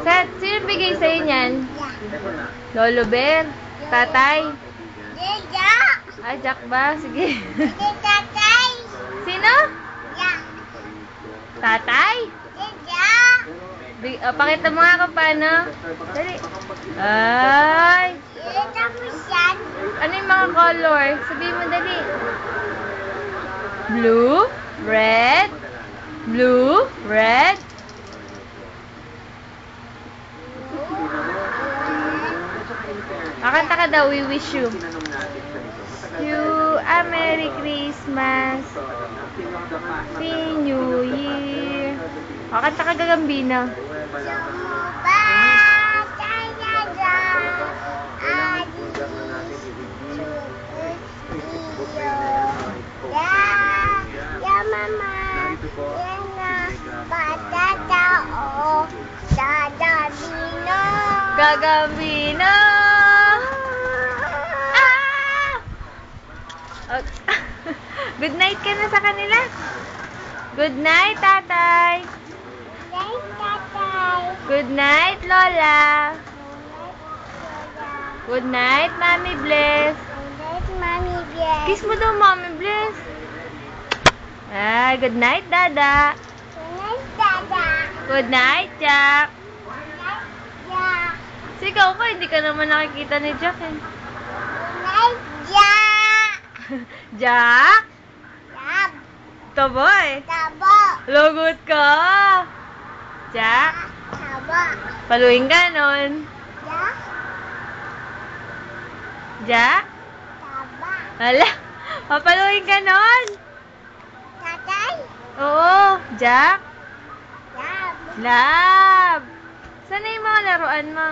Seth, sino bigay sa'yo niyan? Lolo Bear? Tatay? Ah, Jack ba? Sige. Sino? Tatay? Pakita mo nga kung paano. Dali. Ay! Ano yung mga color? Sabihin mo dali. Blue, red, blue, red. Kakanta ka daw, we wish you. You a Merry Christmas. Happy New Year. Kakanta ka Gagambino. Gagambino. Good night ka na sa kanila. Good night, tatay. Good night, Lola. Good night, Mommy Bless. Kiss mo daw, Mommy Bless. Ay, good night, Dada. Good night, Jack. Sigaw ka, hindi ka naman nakikita ni Jack eh. Jack? Taboy? Lugot ka. Jack? Paluin ka nun. Jack? Hala, papaluin ka nun. Oo, Jack? Love. Saan na yung mga laruan mo?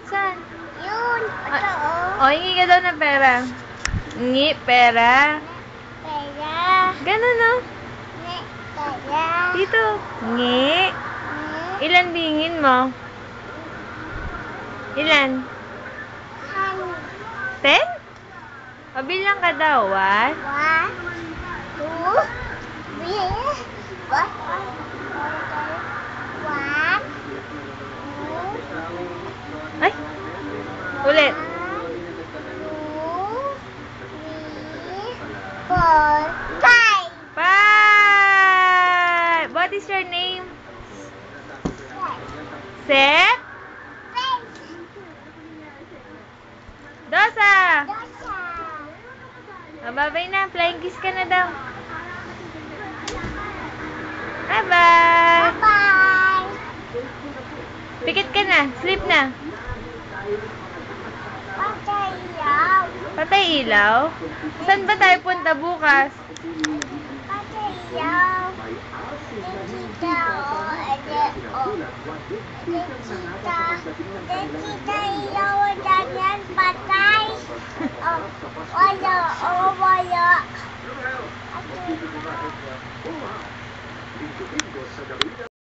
Saan? O, hingi ka daw ng pera. Hingi, pera. Ganun, no? Dito. Hingi. Ilan bingin mo? Ilan? 10? Pabilang ka daw. 1, 2, 3. Ay! Ulit. 5. What is your name? Seth? Dosa! Babay na. Flying kiss ka na daw. Bye-bye! Pikit ka na. Sleep na. Patay ilaw? Saan ba tayo punta bukas? Wala.